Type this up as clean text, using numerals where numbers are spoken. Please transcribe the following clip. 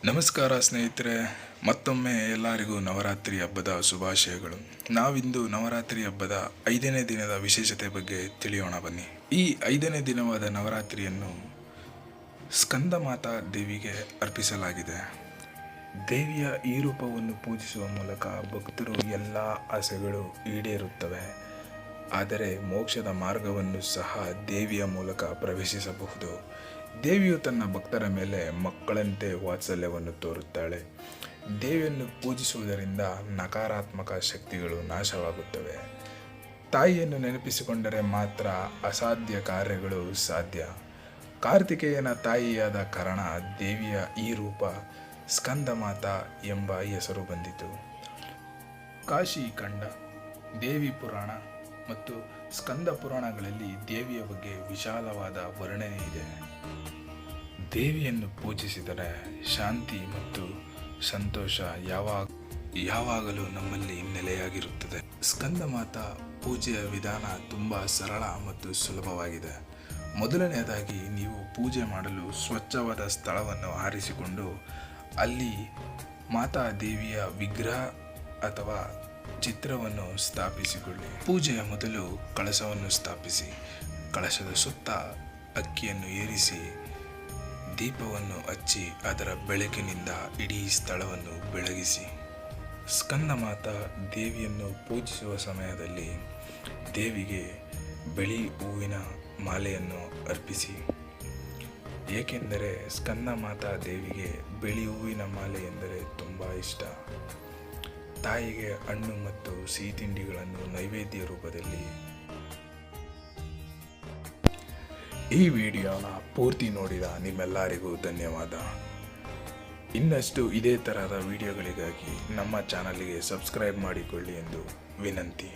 ನಮಸ್ಕಾರ ಸ್ನೇಹಿತರೆ, ಮತ್ತೊಮ್ಮೆ ಎಲ್ಲರಿಗೂ ನವರಾತ್ರಿ ಹಬ್ಬದ ಶುಭಾಶಯಗಳು. ನಾವಿಂದು ನವರಾತ್ರಿ ಹಬ್ಬದ 5ನೇ ದಿನದ ವಿಶೇಷತೆ ಬಗ್ಗೆ ತಿಳಿಯೋಣ ಬನ್ನಿ. ಈ 5ನೇ ದಿನವಾದ ನವರಾತ್ರಿಯನ್ನು ಸ್ಕಂದಮಾತಾ ದೇವಿಗೆ ಅರ್ಪಿಸಲಾಗಿದೆ. ದೇವಿಯ ಈ ರೂಪವನ್ನು ಪೂಜಿಸುವ ಮೂಲಕ ಭಕ್ತರು ಎಲ್ಲ ಆಸೆಗಳು ಈಡೇರುತ್ತವೆ. ಆದರೆ ಮೋಕ್ಷದ ಮಾರ್ಗವನ್ನು ಸಹ ದೇವಿಯ ಮೂಲಕ ಪ್ರವೇಶಿಸಬಹುದು. ದೇವಿಯು ತನ್ನ ಭಕ್ತರ ಮೇಲೆ ಮಕ್ಕಳಂತೆ ವಾತ್ಸಲ್ಯವನ್ನು ತೋರುತ್ತಾಳೆ. ದೇವಿಯನ್ನು ಪೂಜಿಸುವುದರಿಂದ ನಕಾರಾತ್ಮಕ ಶಕ್ತಿಗಳು ನಾಶವಾಗುತ್ತವೆ. ತಾಯಿಯನ್ನು ನೆನಪಿಸಿಕೊಂಡರೆ ಮಾತ್ರ ಅಸಾಧ್ಯ ಕಾರ್ಯಗಳು ಸಾಧ್ಯ. ಕಾರ್ತಿಕೇಯನ ತಾಯಿಯಾದ ಕಾರಣ ದೇವಿಯ ಈ ರೂಪ ಸ್ಕಂದಮಾತಾ ಎಂಬ ಹೆಸರು ಬಂದಿತು. ಕಾಶಿ ಖಂಡ, ದೇವಿ ಪುರಾಣ ಮತ್ತು ಸ್ಕಂದ ಪುರಾಣಗಳಲ್ಲಿ ದೇವಿಯ ಬಗ್ಗೆ ವಿಶಾಲವಾದ ವರ್ಣನೆ ಇದೆ. ದೇವಿಯನ್ನು ಪೂಜಿಸಿದರೆ ಶಾಂತಿ ಮತ್ತು ಸಂತೋಷ ಯಾವಾಗಲೂ ನಮ್ಮಲ್ಲಿ ನೆಲೆಯಾಗಿರುತ್ತದೆ. ಸ್ಕಂದಮಾತಾ ಪೂಜೆಯ ವಿಧಾನ ತುಂಬ ಸರಳ ಮತ್ತು ಸುಲಭವಾಗಿದೆ. ಮೊದಲನೆಯದಾಗಿ ನೀವು ಪೂಜೆ ಮಾಡಲು ಸ್ವಚ್ಛವಾದ ಸ್ಥಳವನ್ನು ಆರಿಸಿಕೊಂಡು ಅಲ್ಲಿ ಮಾತಾ ದೇವಿಯ ವಿಗ್ರಹ ಅಥವಾ ಚಿತ್ರವನ್ನು ಸ್ಥಾಪಿಸಿಕೊಳ್ಳಿ. ಪೂಜೆಯ ಮೊದಲು ಕಳಶವನ್ನು ಸ್ಥಾಪಿಸಿ, ಕಳಶದ ಸುತ್ತ ಅಕ್ಕಿಯನ್ನು ಏರಿಸಿ, ದೀಪವನ್ನು ಹಚ್ಚಿ ಅದರ ಬೆಳಕಿನಿಂದ ಇಡೀ ಸ್ಥಳವನ್ನು ಬೆಳಗಿಸಿ. ಸ್ಕಂದಮಾತಾ ದೇವಿಯನ್ನು ಪೂಜಿಸುವ ಸಮಯದಲ್ಲಿ ದೇವಿಗೆ ಬಿಳಿ ಹೂವಿನ ಮಾಲೆಯನ್ನು ಅರ್ಪಿಸಿ. ಏಕೆಂದರೆ ಸ್ಕಂದಮಾತಾ ದೇವಿಗೆ ಬಿಳಿ ಹೂವಿನ ಮಾಲೆ ಎಂದರೆ ತುಂಬ ಇಷ್ಟ. ತಾಯಿಗೆ ಹಣ್ಣು ಮತ್ತು ಸಿಹಿ ತಿಂಡಿಗಳನ್ನು ನೈವೇದ್ಯ ರೂಪದಲ್ಲಿ. ಈ ವಿಡಿಯೋನ ಪೂರ್ತಿ ನೋಡಿದ ನಿಮ್ಮೆಲ್ಲರಿಗೂ ಧನ್ಯವಾದ. ಇನ್ನಷ್ಟು ಇದೇ ತರಹದ ವಿಡಿಯೋಗಳಿಗಾಗಿ ನಮ್ಮ ಚಾನಲ್ಗೆ ಸಬ್ಸ್ಕ್ರೈಬ್ ಮಾಡಿಕೊಳ್ಳಿ ಎಂದು ವಿನಂತಿ.